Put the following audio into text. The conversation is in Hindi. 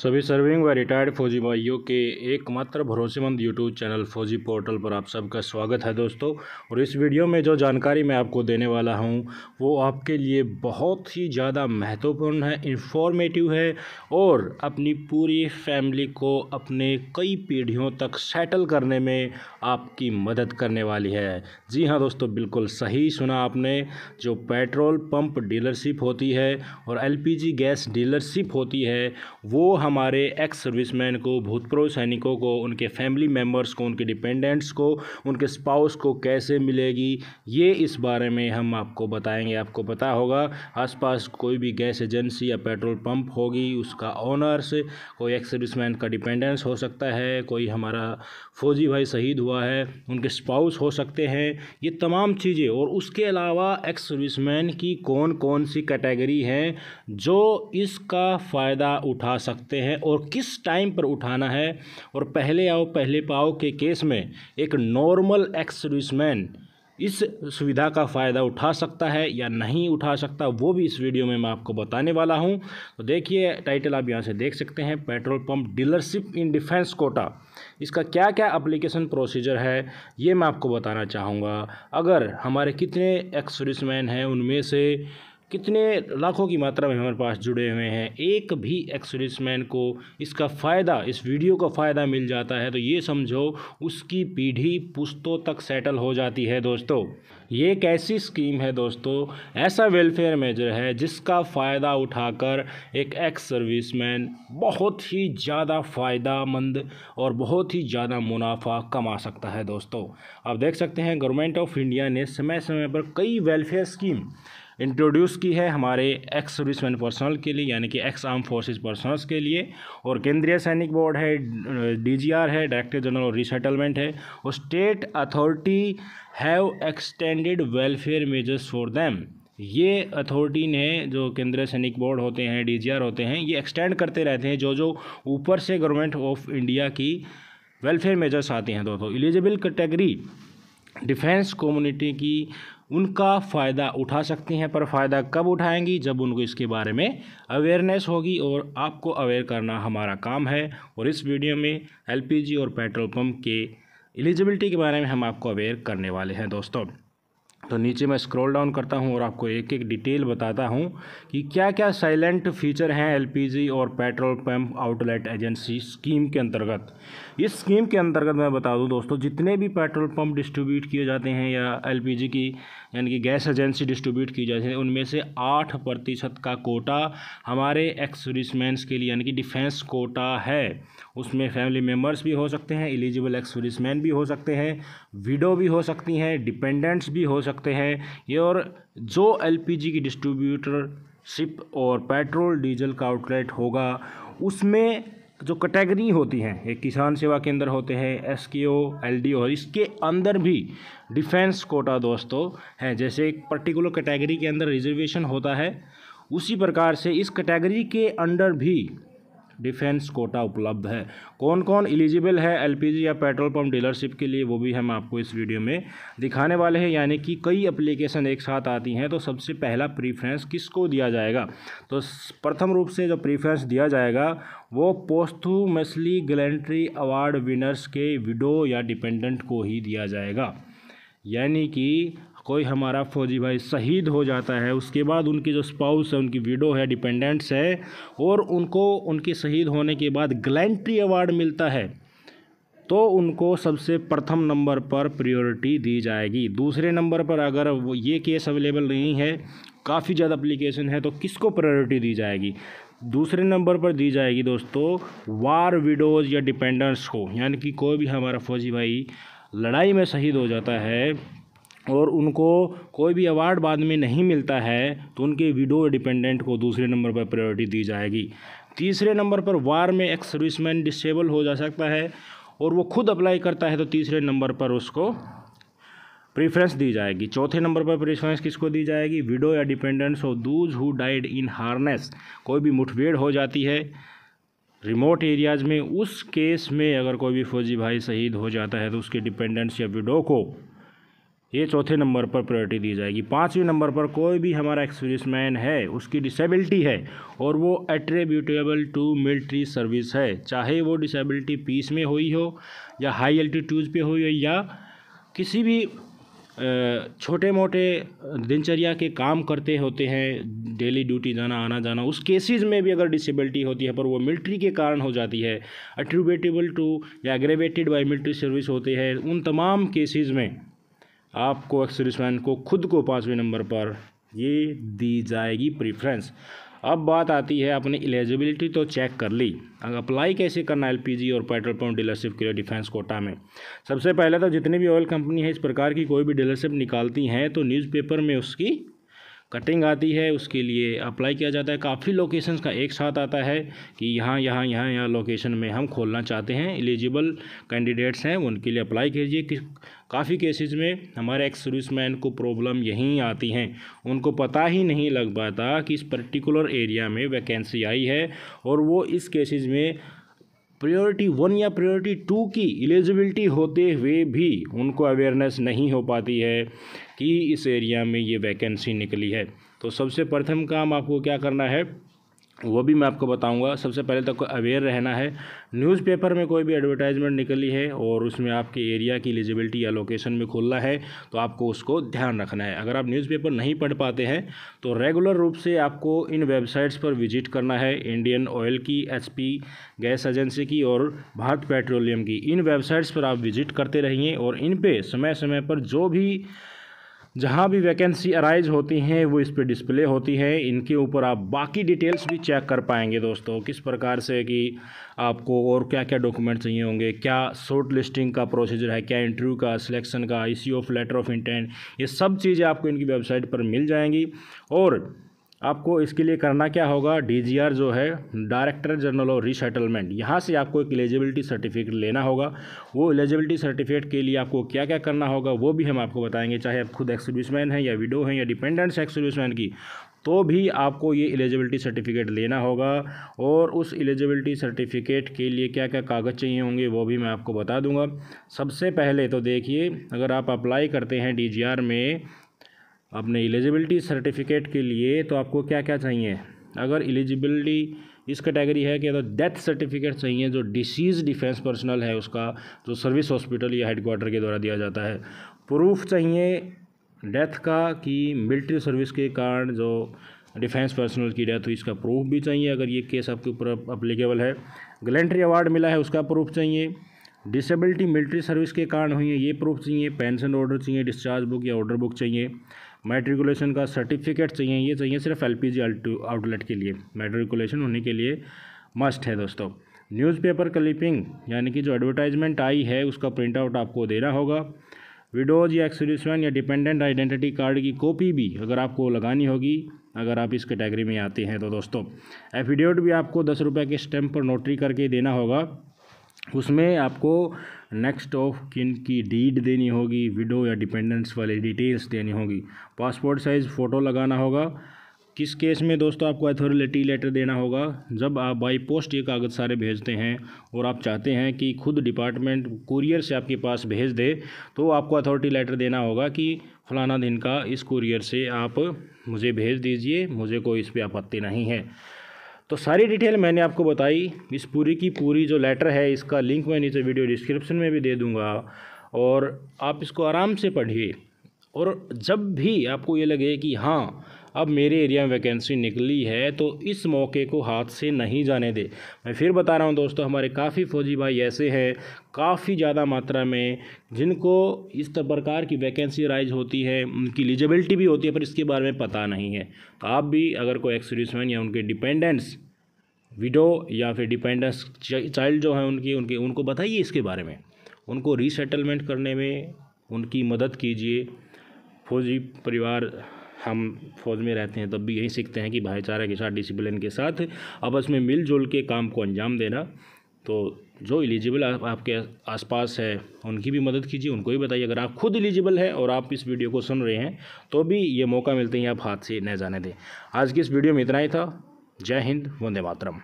सभी सर्विंग व रिटायर्ड फौजी भाइयों के एकमात्र भरोसेमंद यूट्यूब चैनल फौजी पोर्टल पर आप सबका स्वागत है दोस्तों। और इस वीडियो में जो जानकारी मैं आपको देने वाला हूं वो आपके लिए बहुत ही ज़्यादा महत्वपूर्ण है, इंफॉर्मेटिव है और अपनी पूरी फैमिली को अपने कई पीढ़ियों तक सेटल करने में आपकी मदद करने वाली है। जी हाँ दोस्तों, बिल्कुल सही सुना आपने। जो पेट्रोल पंप डीलरशिप होती है और एलपीजी गैस डीलरशिप होती है वो हमारे एक्स सर्विसमैन को, भूतपूर्व सैनिकों को, उनके फैमिली मेम्बर्स को, उनके डिपेंडेंट्स को, उनके स्पाउस को कैसे मिलेगी, ये इस बारे में हम आपको बताएंगे। आपको पता होगा आसपास कोई भी गैस एजेंसी या पेट्रोल पंप होगी, उसका ओनर्स कोई एक्स सर्विसमैन का डिपेंडेंस हो सकता है, कोई हमारा फौजी भाई शहीद हुआ है उनके स्पाउस हो सकते हैं, ये तमाम चीज़ें। और उसके अलावा एक्स सर्विसमैन की कौन कौन सी कैटेगरी है जो इसका फ़ायदा उठा सकते हैं और किस टाइम पर उठाना है। और पहले आओ पहले पाओ के केस में एक नॉर्मल एक्स सर्विसमैन इस सुविधा का फ़ायदा उठा सकता है या नहीं उठा सकता, वो भी इस वीडियो में मैं आपको बताने वाला हूं। तो देखिए टाइटल आप यहां से देख सकते हैं, petrol pump dealership in defence quota. इसका क्या क्या एप्लीकेशन प्रोसीजर है ये मैं आपको बताना चाहूँगा। अगर हमारे कितने एक्स सर्विसमैन हैं, उनमें से कितने लाखों की मात्रा में हमारे पास जुड़े हुए हैं, एक भी एक्स सर्विसमैन को इसका फ़ायदा, इस वीडियो का फ़ायदा मिल जाता है तो ये समझो उसकी पीढ़ी पुश्तों तक सेटल हो जाती है। दोस्तों ये एक ऐसी स्कीम है दोस्तों, ऐसा वेलफेयर मेजर है जिसका फ़ायदा उठाकर एक एक्स सर्विसमैन बहुत ही ज़्यादा फ़ायदामंद और बहुत ही ज़्यादा मुनाफा कमा सकता है। दोस्तों आप देख सकते हैं गवर्नमेंट ऑफ इंडिया ने समय समय पर कई वेलफेयर स्कीम इंट्रोड्यूस की है हमारे एक्स सर्विसमैन पर्सनल के लिए, यानी कि एक्स आर्म फोर्सेस पर्सनल्स के लिए। और केंद्रीय सैनिक बोर्ड है, डीजीआर है, डायरेक्टर जनरल ऑफ रीसेटलमेंट है, और state authority have extended welfare measures for them. ये अथॉरिटी ने, जो केंद्रीय सैनिक बोर्ड होते हैं, डीजीआर होते हैं, ये एक्सटेंड करते रहते हैं जो जो ऊपर से गवर्नमेंट ऑफ इंडिया की वेलफेयर मेजर्स आते हैं। दोस्तों एलिजिबल कैटेगरी डिफेंस कम्युनिटी की उनका फ़ायदा उठा सकती हैं, पर फ़ायदा कब उठाएंगी? जब उनको इसके बारे में अवेयरनेस होगी, और आपको अवेयर करना हमारा काम है। और इस वीडियो में एलपीजी और पेट्रोल पंप के एलिजिबिलिटी के बारे में हम आपको अवेयर करने वाले हैं। दोस्तों तो नीचे मैं स्क्रॉल डाउन करता हूं और आपको एक एक डिटेल बताता हूं कि क्या क्या साइलेंट फीचर हैं एलपीजी और petrol pump outlet agency scheme के अंतर्गत। इस स्कीम के अंतर्गत मैं बता दूं दोस्तों, जितने भी पेट्रोल पंप डिस्ट्रीब्यूट किए जाते हैं या एलपीजी की यानी कि गैस एजेंसी डिस्ट्रीब्यूट की जाती है, उनमें से 8% का कोटा हमारे एक्स सर्विसमैन्स के लिए यानी कि डिफेंस कोटा है। उसमें फैमिली मेम्बर्स भी हो सकते हैं, एलिजिबल एक्स सर्विसमैन भी हो सकते हैं, विडो भी हो सकती हैं, डिपेंडेंट्स भी हो सकते हैं। ये और जो एलपीजी की डिस्ट्रीब्यूटरशिप और पेट्रोल डीजल का आउटलेट होगा उसमें जो कैटेगरी होती हैं, एक किसान सेवा केंद्र होते हैं, एसकेओ, एलडीओ, और इसके अंदर भी डिफेंस कोटा दोस्तों है। जैसे एक पर्टिकुलर कैटेगरी के अंदर रिजर्वेशन होता है, उसी प्रकार से इस कैटेगरी के अंडर भी डिफेंस कोटा उपलब्ध है। कौन कौन एलिजिबल है एलपीजी या पेट्रोल पंप डीलरशिप के लिए वो भी हम आपको इस वीडियो में दिखाने वाले हैं। यानी कि कई एप्लीकेशन एक साथ आती हैं, तो सबसे पहला प्रीफ्रेंस किसको दिया जाएगा? तो प्रथम रूप से जो प्रीफ्रेंस दिया जाएगा वो पोस्टह्यूमसली गैलेंट्री अवार्ड विनर्स के विडो या डिपेंडेंट को ही दिया जाएगा। यानी कि कोई हमारा फौजी भाई शहीद हो जाता है, उसके बाद उनकी जो स्पाउस है, उनकी विडो है, डिपेंडेंट्स है, और उनको उनके शहीद होने के बाद गैलेंट्री अवार्ड मिलता है, तो उनको सबसे प्रथम नंबर पर प्रायोरिटी दी जाएगी। दूसरे नंबर पर अगर वो ये केस अवेलेबल नहीं है, काफ़ी ज़्यादा एप्लीकेशन है, तो किसको प्रायोरिटी दी जाएगी? दूसरे नंबर पर दी जाएगी दोस्तों वार विडोज़ या डिपेंडेंट्स को। यानी कि कोई भी हमारा फौजी भाई लड़ाई में शहीद हो जाता है और उनको कोई भी अवार्ड बाद में नहीं मिलता है, तो उनके विडो डिपेंडेंट को दूसरे नंबर पर प्रायोरिटी दी जाएगी। तीसरे नंबर पर वार में एक्स सर्विसमैन डिसेबल हो जा सकता है और वो खुद अप्लाई करता है, तो तीसरे नंबर पर उसको प्रीफ्रेंस दी जाएगी। चौथे नंबर पर प्रीफ्रेंस किसको दी जाएगी? विडो या dependents of those who died in harness. कोई भी मुठभेड़ हो जाती है रिमोट एरियाज़ में, उस केस में अगर कोई भी फौजी भाई शहीद हो जाता है तो उसके डिपेंडेंट्स या विडो को ये चौथे नंबर पर प्रायोरिटी दी जाएगी। 5वें नंबर पर कोई भी हमारा एक्स-सर्विसमैन है, उसकी डिसेबिलिटी है और वो एट्रीब्यूटेबल टू मिलिट्री सर्विस है, चाहे वो डिसेबिलिटी पीस में हुई हो या हाई एल्टीट्यूड पे हुई हो या किसी भी छोटे मोटे दिनचर्या के काम करते होते हैं, डेली ड्यूटी जाना आना जाना, उस केसेस में भी अगर डिसेबिलिटी होती है पर वो मिलिट्री के कारण हो जाती है, एट्रीब्यूटेबल टू या एग्रेवेटेड बाय मिलिट्री सर्विस होते हैं, उन तमाम केसेस में आपको एक्स-सर्विसमैन को खुद को 5वें नंबर पर ये दी जाएगी प्रेफरेंस। अब बात आती है, अपनी एलिजिबिलिटी तो चेक कर ली, अप्लाई कैसे करना एलपीजी और पेट्रोल पंप डीलरशिप के लिए डिफेंस कोटा में। सबसे पहले तो जितनी भी ऑयल कंपनी है इस प्रकार की कोई भी डीलरशिप निकालती हैं तो न्यूज़पेपर में उसकी कटिंग आती है, उसके लिए अप्लाई किया जाता है। काफ़ी लोकेशंस का एक साथ आता है कि यहाँ लोकेशन में हम खोलना चाहते हैं, एलिजिबल कैंडिडेट्स हैं उनके लिए अप्लाई कीजिए। काफ़ी केसेस में हमारे एक्स सर्विसमैन को प्रॉब्लम यहीं आती हैं, उनको पता ही नहीं लग पाता कि इस पर्टिकुलर एरिया में वैकेंसी आई है और वो इस केसेस में प्रायोरिटी 1 या प्रायोरिटी 2 की एलिजिबिलिटी होते हुए भी उनको अवेयरनेस नहीं हो पाती है कि इस एरिया में ये वैकेंसी निकली है। तो सबसे प्रथम काम आपको क्या करना है वो भी मैं आपको बताऊंगा। सबसे पहले तो अवेयर रहना है। न्यूज़पेपर में कोई भी एडवर्टाइजमेंट निकली है और उसमें आपके एरिया की एलिजिबिलिटी या लोकेशन में खोलना है तो आपको उसको ध्यान रखना है। अगर आप न्यूज़पेपर नहीं पढ़ पाते हैं तो रेगुलर रूप से आपको इन वेबसाइट्स पर विजिट करना है, इंडियन ऑयल की, एचपी गैस एजेंसी की और भारत पेट्रोलियम की। इन वेबसाइट्स पर आप विजिट करते रहिए और इन पे समय समय पर जो भी जहाँ भी वैकेंसी अराइज होती हैं वो इस पे डिस्प्ले होती है। इनके ऊपर आप बाकी डिटेल्स भी चेक कर पाएंगे दोस्तों, किस प्रकार से कि आपको और क्या क्या डॉक्यूमेंट चाहिए होंगे, क्या शॉर्ट लिस्टिंग का प्रोसीजर है, क्या इंटरव्यू का, सिलेक्शन का, issue of letter of intent, ये सब चीज़ें आपको इनकी वेबसाइट पर मिल जाएंगी। और आपको इसके लिए करना क्या होगा, डीजीआर जो है डायरेक्टर जनरल ऑफ रीसेटलमेंट, यहाँ से आपको एक एलिजिबिलिटी सर्टिफिकेट लेना होगा। वो एलिजिबिलिटी सर्टिफिकेट के लिए आपको क्या क्या करना होगा वो भी हम आपको बताएंगे। चाहे आप खुद एक्स सर्विसमैन हैं या विडो हैं या डिपेंडेंट्स एक्स सर्विसमैन की, तो भी आपको ये एलिजिबिलिटी सर्टिफिकेट लेना होगा। और उस एलिजिबिलिटी सर्टिफिकेट के लिए क्या क्या कागज़ चाहिए होंगे वो भी मैं आपको बता दूंगा। सबसे पहले तो देखिए, अगर आप अप्लाई करते हैं डीजीआर में अपने एलिजिबिलिटी सर्टिफिकेट के लिए तो आपको क्या क्या चाहिए। अगर एलिजिबिलिटी इस कैटेगरी है कि तो डेथ सर्टिफिकेट चाहिए, जो डिसीज़ डिफेंस पर्सनल है उसका, जो सर्विस हॉस्पिटल या हेडक्वार्टर के द्वारा दिया जाता है। प्रूफ चाहिए डेथ का कि मिलिट्री सर्विस के कारण जो डिफेंस पर्सनल की डेथ हुई, इसका प्रूफ भी चाहिए अगर ये केस आपके ऊपर अप्लीकेबल है। गैलेंट्री अवार्ड मिला है उसका प्रूफ चाहिए। डिसेबिलिटी मिलिट्री सर्विस के कारण हुई है ये प्रूफ चाहिए। पेंशन ऑर्डर चाहिए, डिस्चार्ज बुक या ऑर्डर बुक चाहिए। मैट्रिकुलेशन का सर्टिफिकेट चाहिए, ये चाहिए सिर्फ एलपीजी आउटलेट के लिए, मैट्रिकुलेशन होने के लिए मस्ट है दोस्तों। न्यूज़पेपर क्लिपिंग यानी कि जो एडवर्टाइजमेंट आई है उसका प्रिंट आउट आपको देना होगा। विडोज या एक्स सर्विसमैन या डिपेंडेंट आइडेंटिटी कार्ड की कॉपी भी अगर आपको लगानी होगी, अगर आप इस कैटेगरी में आते हैं तो दोस्तों। एफिडेविट भी आपको 10 रुपये के स्टैम्प पर नोटरी करके देना होगा। उसमें आपको नेक्स्ट ऑफ किन की डीड देनी होगी, विडो या डिपेंडेंट्स वाली डिटेल्स देनी होगी। पासपोर्ट साइज़ फ़ोटो लगाना होगा। किस केस में दोस्तों आपको अथॉरिटी लेटर देना होगा, जब आप बाई पोस्ट ये कागज़ सारे भेजते हैं और आप चाहते हैं कि खुद डिपार्टमेंट कुरियर से आपके पास भेज दे, तो आपको अथॉरिटी लेटर देना होगा कि फलाना दिन का इस कुरियर से आप मुझे भेज दीजिए, मुझे कोई इस पर आपत्ति नहीं है। तो सारी डिटेल मैंने आपको बताई। इस पूरी की पूरी जो लेटर है इसका लिंक मैं नीचे वीडियो डिस्क्रिप्शन में भी दे दूंगा और आप इसको आराम से पढ़िए। और जब भी आपको ये लगे कि हाँ अब मेरे एरिया में वैकेंसी निकली है तो इस मौके को हाथ से नहीं जाने दे। मैं फिर बता रहा हूँ दोस्तों, हमारे काफ़ी फौजी भाई ऐसे हैं काफ़ी ज़्यादा मात्रा में जिनको इस प्रकार की वैकेंसी राइज होती है, उनकी एलिजिबिलिटी भी होती है पर इसके बारे में पता नहीं है। तो आप भी अगर कोई एक्स सर्विसमैन या उनके डिपेंडेंट्स, विडो या फिर डिपेंडेंट्स चाइल्ड जो हैं उनको बताइए इसके बारे में, उनको रीसेटलमेंट करने में उनकी मदद कीजिए। फौजी परिवार, हम फौज में रहते हैं तब भी यही सीखते हैं कि भाईचारा के साथ, डिसिप्लिन के साथ आपस में मिलजुल के काम को अंजाम देना। तो जो एलिजिबल आपके आसपास है उनकी भी मदद कीजिए, उनको भी बताइए। अगर आप खुद एलिजिबल हैं और आप इस वीडियो को सुन रहे हैं तो भी ये मौका मिलते ही आप हाथ से न जाने दें। आज की इस वीडियो में इतना ही था। जय हिंद, वंदे मातरम।